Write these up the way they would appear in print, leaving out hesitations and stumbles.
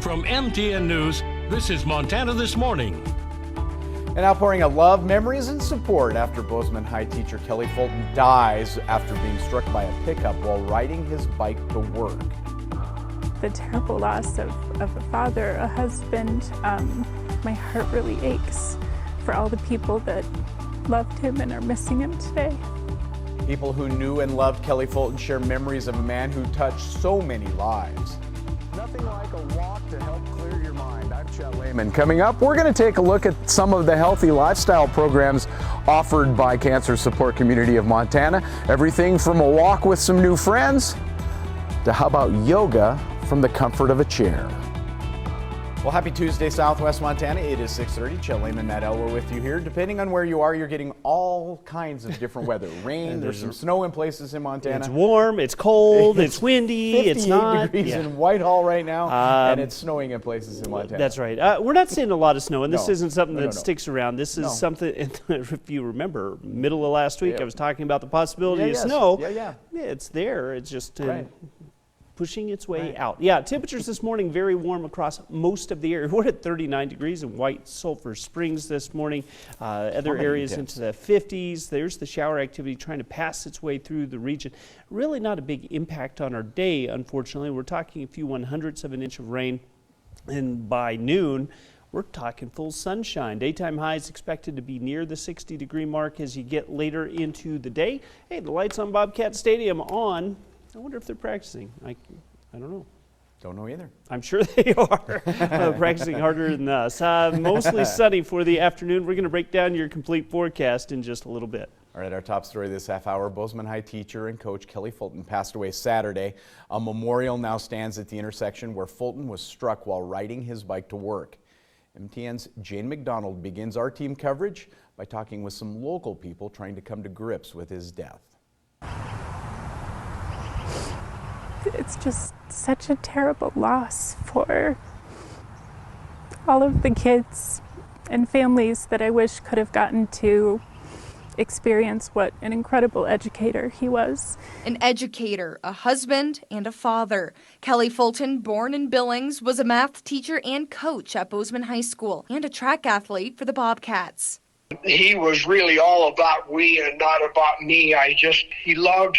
From MTN News, this is Montana This Morning. An outpouring of love, memories, and support after Bozeman High teacher Kelly Fulton dies after being struck by a pickup while riding his bike to work. The terrible loss of a father, a husband, my heart really aches for all the people that loved him and are missing him today. People who knew and loved Kelly Fulton share memories of a man who touched so many lives. Nothing like a walk to help clear your mind. I'm Chet Lehman. Coming up, we're going to take a look at some of the healthy lifestyle programs offered by Cancer Support Community of Montana. Everything from a walk with some new friends to how about yoga from the comfort of a chair. Well, happy Tuesday, Southwest Montana. It is 6:30. Chet Lehman, Matt Elwell with you here. Depending on where you are, you're getting all kinds of different weather. Rain, there's some snow in places in Montana. It's warm, it's cold, it's windy, it's not. 58 degrees in Whitehall right now, and it's snowing in places in Montana. That's right. We're not seeing a lot of snow, and this isn't something that No. sticks around. This is something, if you remember, middle of last week, I was talking about the possibility of snow. Yeah, it's there. It's just pushing its way Right. out. Yeah, temperatures this morning very warm across most of the area. We're at 39 degrees in White Sulphur Springs this morning. Other areas into the 50s. There's the shower activity trying to pass its way through the region. Really not a big impact on our day, unfortunately. We're talking a few 1/100ths of an inch of rain, and by noon, we're talking full sunshine. Daytime highs expected to be near the 60-degree mark as you get later into the day. Hey, the lights on Bobcat Stadium on. I wonder if they're practicing. I don't know. Don't know either. I'm sure they are practicing harder than us. Mostly sunny for the afternoon. We're going to break down your complete forecast in just a little bit. All right, our top story this half hour, Bozeman High teacher and coach Kelly Fulton passed away Saturday. A memorial now stands at the intersection where Fulton was struck while riding his bike to work. MTN's Jane McDonald begins our team coverage by talking with some local people trying to come to grips with his death. It's just such a terrible loss for all of the kids and families that I wish could have gotten to experience what an incredible educator he was. An educator, a husband, and a father. Kelly Fulton, born in Billings, was a math teacher and coach at Bozeman High School and a track athlete for the Bobcats. He was really all about we and not about me. He loved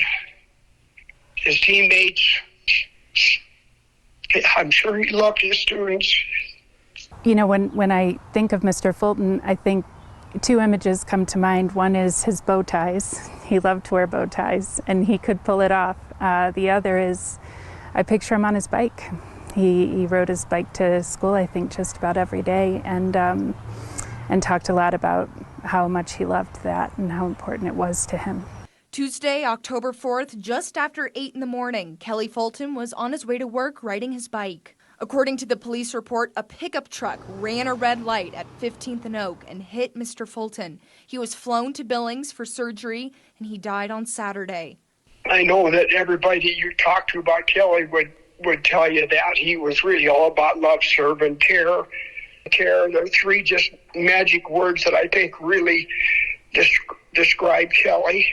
his teammates. I'm sure he loved his students. You know, when I think of Mr. Fulton, I think two images come to mind. One is his bow ties. He loved to wear bow ties, and he could pull it off. The other is, I picture him on his bike. He rode his bike to school, I think, just about every day, and talked a lot about how much he loved that and how important it was to him. Tuesday, October 4th, just after 8 in the morning, Kelly Fulton was on his way to work riding his bike. According to the police report, a pickup truck ran a red light at 15th and Oak and hit Mr. Fulton. He was flown to Billings for surgery, and he died on Saturday. I know that everybody you talk to about Kelly would tell you that he was really all about love, serve, and care. Care, the three just magic words that I think really describe Kelly.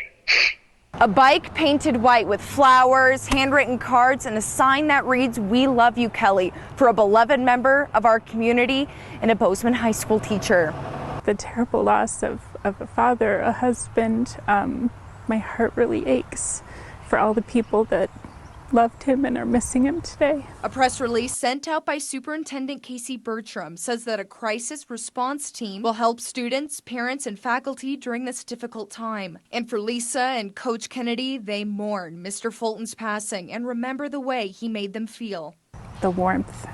A bike painted white with flowers, handwritten cards, and a sign that reads, "We love you, Kelly," for a beloved member of our community and a Bozeman High School teacher. The terrible loss of a father, a husband, my heart really aches for all the people that loved him and are missing him today. A press release sent out by Superintendent Casey Bertram says that a crisis response team will help students, parents, and faculty during this difficult time. And for Lisa and Coach Kennedy, they mourn Mr. Fulton's passing and remember the way he made them feel. The warmth,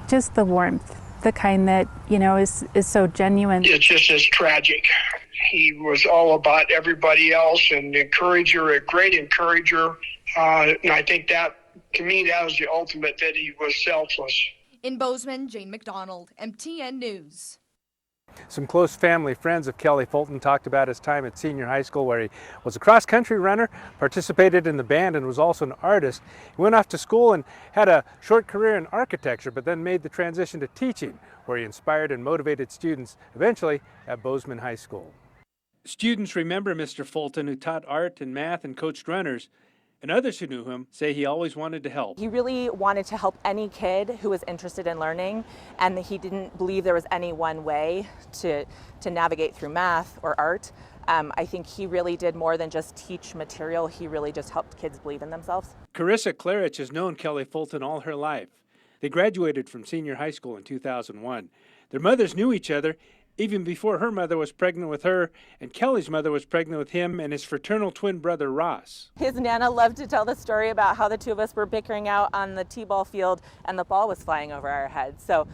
just the warmth, the kind that, you know, is so genuine. It's just as tragic. He was all about everybody else, an encourager, a great encourager. And I think that, to me, that was the ultimate, that he was selfless. In Bozeman, Jane McDonald, MTN News. Some close family friends of Kelly Fulton talked about his time at senior high school, where he was a cross-country runner, participated in the band, and was also an artist. He went off to school and had a short career in architecture, but then made the transition to teaching, where he inspired and motivated students, eventually at Bozeman High School. Students remember Mr. Fulton, who taught art and math and coached runners. And others who knew him say he always wanted to help. He really wanted to help any kid who was interested in learning, and he didn't believe there was any one way to navigate through math or art. I think he really did more than just teach material. He really just helped kids believe in themselves. Carissa Klarich has known Kelly Fulton all her life. They graduated from senior high school in 2001. Their mothers knew each other even before her mother was pregnant with her, and Kelly's mother was pregnant with him and his fraternal twin brother, Ross. His Nana loved to tell the story about how the two of us were bickering out on the t-ball field and the ball was flying over our heads. So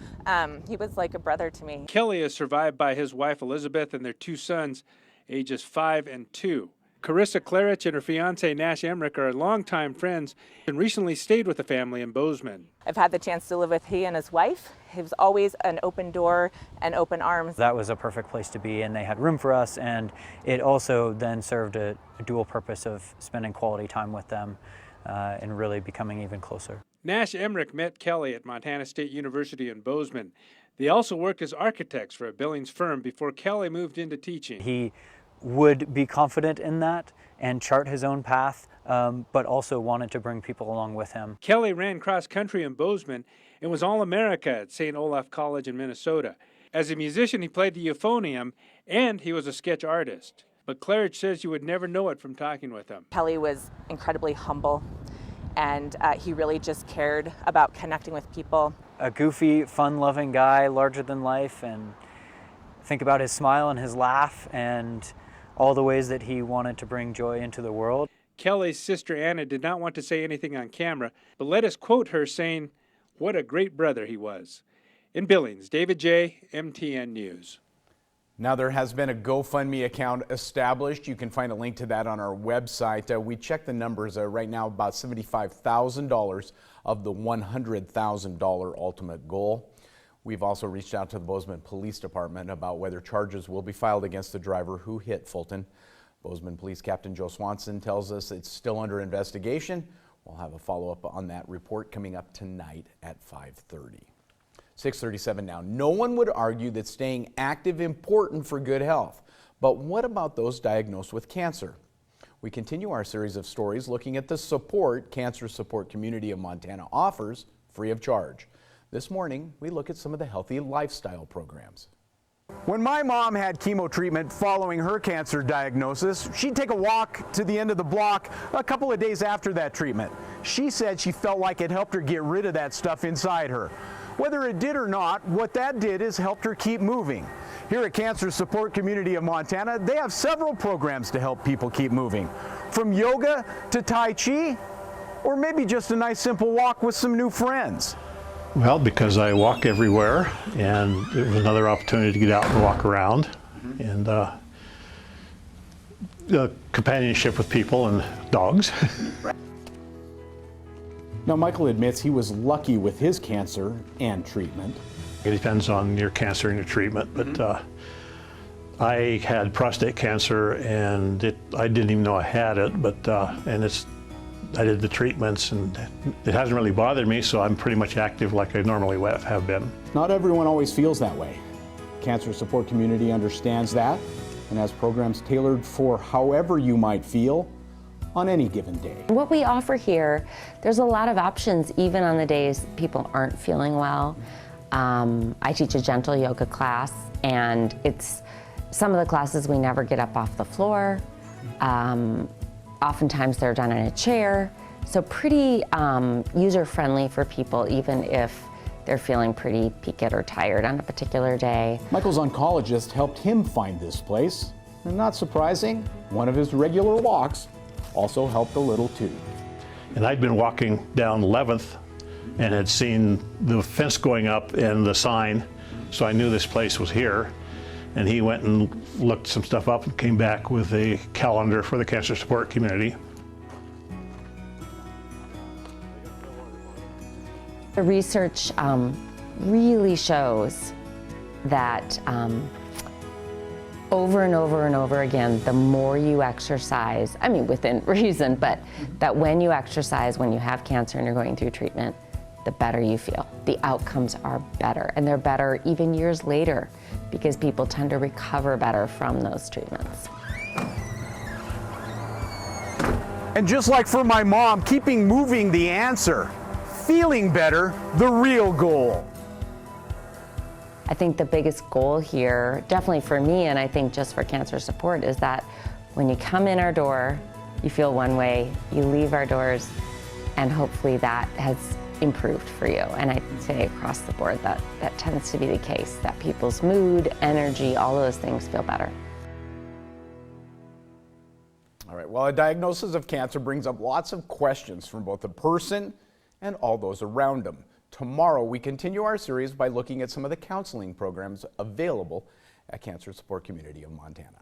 he was like a brother to me. Kelly is survived by his wife, Elizabeth, and their two sons, ages 5 and 2. Carissa Klarich and her fiancé, Nash Emmerich, are longtime friends and recently stayed with the family in Bozeman. I've had the chance to live with he and his wife. It was always an open door and open arms. That was a perfect place to be, and they had room for us, and it also then served a dual purpose of spending quality time with them and really becoming even closer. Nash Emmerich met Kelly at Montana State University in Bozeman. They also worked as architects for a Billings firm before Kelly moved into teaching. He would be confident in that and chart his own path, but also wanted to bring people along with him. Kelly ran cross country in Bozeman and was All-America at St. Olaf College in Minnesota. As a musician, he played the euphonium, and he was a sketch artist. But Klarich says you would never know it from talking with him. Kelly was incredibly humble, and he really just cared about connecting with people. A goofy, fun-loving guy, larger than life, and think about his smile and his laugh and all the ways that he wanted to bring joy into the world. Kelly's sister Anna did not want to say anything on camera, but let us quote her saying, "What a great brother he was." In Billings, David J., MTN News. Now, there has been a GoFundMe account established. You can find a link to that on our website. We checked the numbers right now, about $75,000 of the $100,000 ultimate goal. We've also reached out to the Bozeman Police Department about whether charges will be filed against the driver who hit Fulton. Bozeman Police Captain Joe Swanson tells us it's still under investigation. We'll have a follow-up on that report coming up tonight at 5:30. 6:37 now. No one would argue that staying active is important for good health. But what about those diagnosed with cancer? We continue our series of stories looking at the support Cancer Support Community of Montana offers free of charge. This morning, we look at some of the healthy lifestyle programs. When my mom had chemo treatment following her cancer diagnosis, she'd take a walk to the end of the block a couple of days after that treatment. She said she felt like it helped her get rid of that stuff inside her. Whether it did or not, what that did is helped her keep moving. Here at Cancer Support Community of Montana, they have several programs to help people keep moving. From yoga to Tai Chi, or maybe just a nice simple walk with some new friends. Well, because I walk everywhere, and it was another opportunity to get out and walk around, and companionship with people and dogs. Now, Michael admits he was lucky with his cancer and treatment. It depends on your cancer and your treatment, but I had prostate cancer, and I didn't even know I had it, but I did the treatments, and it hasn't really bothered me, so I'm pretty much active like I normally have been. Not everyone always feels that way. Cancer Support Community understands that and has programs tailored for however you might feel on any given day. What we offer here, there's a lot of options even on the days people aren't feeling well. I teach a gentle yoga class, and it's some of the classes we never get up off the floor. Oftentimes they're done in a chair, so pretty user-friendly for people even if they're feeling pretty peaked or tired on a particular day. Michael's oncologist helped him find this place, and not surprising, one of his regular walks also helped a little too. And I'd been walking down 11th and had seen the fence going up and the sign, so I knew this place was here. And he went and looked some stuff up and came back with a calendar for the Cancer Support Community. The research really shows that over and over and over again, the more you exercise, I mean within reason, but that when you exercise, when you have cancer and you're going through treatment, the better you feel. The outcomes are better, and they're better even years later because people tend to recover better from those treatments. And just like for my mom, keeping moving the answer, feeling better, the real goal. I think the biggest goal here, definitely for me, and I think just for cancer support, is that when you come in our door, you feel one way, you leave our doors, and hopefully that has improved for you. And I'd say across the board that tends to be the case, that people's mood, energy, all those things feel better. All right, well, a diagnosis of cancer brings up lots of questions from both the person and all those around them. Tomorrow, we continue our series by looking at some of the counseling programs available at Cancer Support Community of Montana.